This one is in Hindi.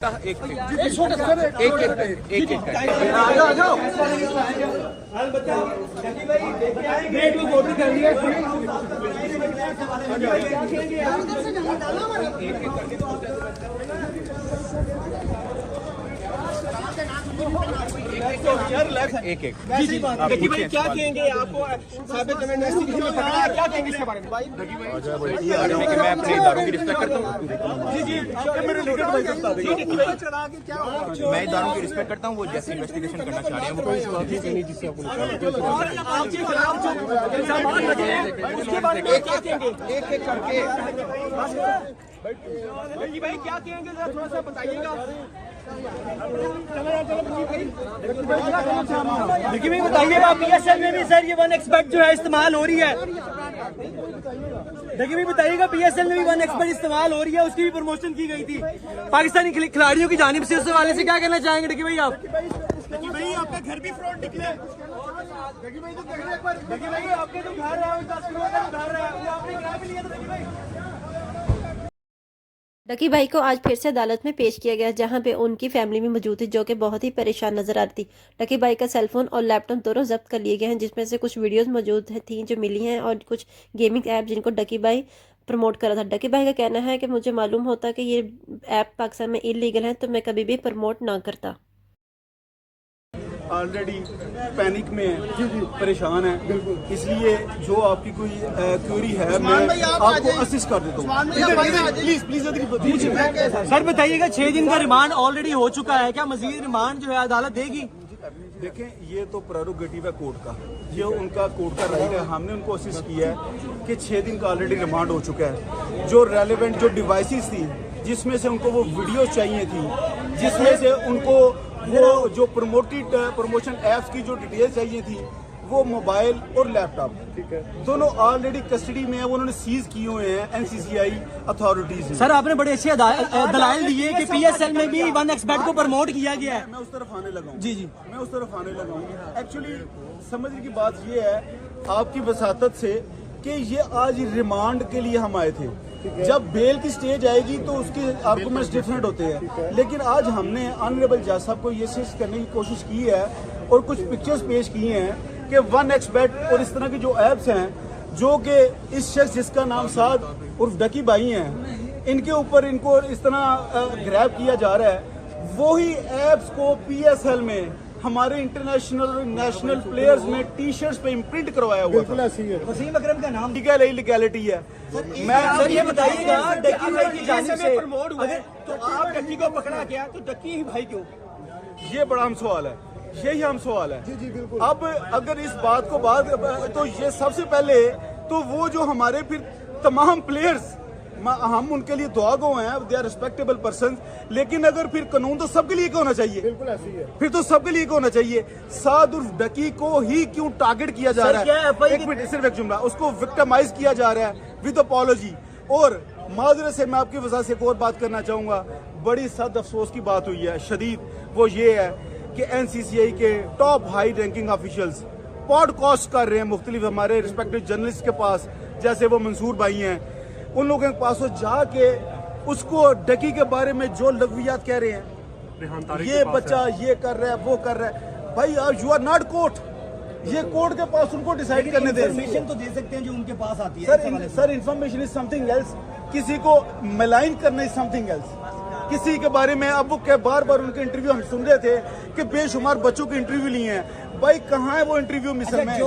एक क्या कहेंगे आपको साबित इन्वेस्टिगेशन में पकड़ा क्या कहेंगे इसके बारे में? मैं अपने इदारों की रिस्पेक्ट करता हूँ। मैं इदारों की रिस्पेक्ट करता हूँ। वो जैसे इन्वेस्टिगेशन करना चाह रहे हैं वो उसके बारे में क्या कहेंगे? एक एक करके भाई क्या कहेंगे जरा थोड़ा सा बताइएगा। देखिए भाई बताइएगा PSL में भी सर ये 1xBet जो है इस्तेमाल हो रही है। देखिए भाई बताइएगा PSL में भी 1xBet इस्तेमाल हो रही है, उसकी भी प्रमोशन की गई थी पाकिस्तानी खिलाड़ियों की जानिब से। उस हवाले से क्या कहना चाहेंगे देखिए भाई आप? देखिए भाई आपका घर भी फ्रॉड निकले। देखिए भाई तो देखिए भाई आपके तो घर है 10 किलोमीटर घर है, वो आपने किराया भी लिया था। देखिए भाई डकी भाई को आज फिर से अदालत में पेश किया गया, जहां पे उनकी फैमिली में मौजूद थी जो कि बहुत ही परेशान नजर आ रही थी। डकी भाई का सेलफोन और लैपटॉप दोनों जब्त कर लिए गए हैं, जिसमें से कुछ वीडियोस मौजूद थी जो मिली हैं और कुछ गेमिंग ऐप जिनको डकी भाई प्रमोट करा था। डकी भाई का कहना है कि मुझे मालूम होता कि ये ऐप पाकिस्तान में इलीगल है तो मैं कभी भी प्रमोट ना करता। ऑलरेडी पैनिक में है, परेशान है, इसलिए जो आपकी कोई क्वेरी है मैं आपको असिस्ट कर देता हूँ। प्लीज प्लीज सर बताइएगा 6 दिन का रिमांड ऑलरेडी हो चुका है, क्या मजीद रिमांड जो है अदालत देगी? देखें ये तो प्रेरोगेटिव है कोर्ट का, ये उनका कोर्ट का राइट है। हमने उनको असिस्ट किया है कि 6 दिन का ऑलरेडी रिमांड हो चुका है। जो रेलेवेंट जो डिवाइसेस थी जिसमें से उनको वो वीडियो चाहिए थी, जिसमें से उनको वो जो प्रमोशन एप्स की जो डिटेल चाहिए थी, वो मोबाइल और लैपटॉप, ठीक है, दोनों ऑलरेडी कस्टडी में है, वो उन्होंने सीज किए हुए हैं NCCI अथॉरिटीज। सर आपने बड़े अच्छे दलाइल दिए कि PSL में भी 1xBet को प्रमोट किया गया है। मैं उस तरफ आने लगा हूँ। जी मैं उस तरफ आने लगा हूँ। एक्चुअली समझने की बात ये है आपकी वसातत से कि ये आज रिमांड के लिए हम आए थे। जब बेल की स्टेज आएगी तो उसके आर्गुमेंट्स डिफरेंट होते हैं, लेकिन आज हमने ऑनरेबल जज साहब को ये सिस्ट करने की कोशिश की है और कुछ पिक्चर्स पेश किए हैं कि 1xBet और इस तरह की जो ऐप्स हैं जो कि इस शख्स जिसका नाम साद उर्फ डकी भाई हैं, इनके ऊपर इनको इस तरह ग्रैब किया जा रहा है। वही ऐप्स को PSL में हमारे इंटरनेशनल नेशनल प्लेयर्स में टी-शर्ट्स पे इम्प्रिंट करवाया हुआ था। वसीम अकरम का नाम लीगल इलीगैलिटी है। मैं सर ये बताइएगा डकी भाई की जानिब से प्रमोट हुए तो आप डकी को पकड़ा गया तो डकी ही भाई क्यों? ये बड़ा हम सवाल है, यही हम सवाल है। जी बिल्कुल। अब अगर इस बात को तो ये सबसे पहले तो वो जो हमारे फिर तमाम प्लेयर्स हम उनके लिए दुआ गो हैं, दे आर रिस्पेक्टेबल पर्सन, लेकिन अगर फिर कानून तो सबके लिए होना चाहिए। बिल्कुल ऐसी है, फिर तो सबके लिए होना चाहिए। साद उर्फ डकी को ही क्यों टारगेट किया जा रहा है? एक मिनट, सिर्फ एक जुमला, उसको विक्टिमाइज किया जा रहा है विद अपॉलॉजी। और माजरत से मैं आपकी वजह से एक और बात करना चाहूंगा, बड़ी सख्त अफसोस की बात हुई है शदीद, वो ये है कि NCCI के top high ranking officials podcast कर रहे हैं मुख्तलिफ हमारे रिस्पेक्टिव जर्नलिस्ट के पास, जैसे वो मंसूर भाई हैं, उन लोगों के पास जाके उसको डकी के बारे में जो लफ्ज़ियात कह रहे हैं, ये बच्चा ये कर रहा है वो कर रहा है। भाई यू आर नॉट कोर्ट, ये कोर्ट के पास उनको डिसाइड करने दे। इन्फॉर्मेशन तो दे सकते हैं जो उनके पास आती है। Sir information is something else, किसी को मलाइन करना इज समथिंग एल्स। किसी के बारे में अब वो बार बार उनके इंटरव्यू हम सुन रहे थे कि बेशुमार बच्चों के इंटरव्यू लिए हैं। भाई कहाँ है वो इंटरव्यू मिसल में?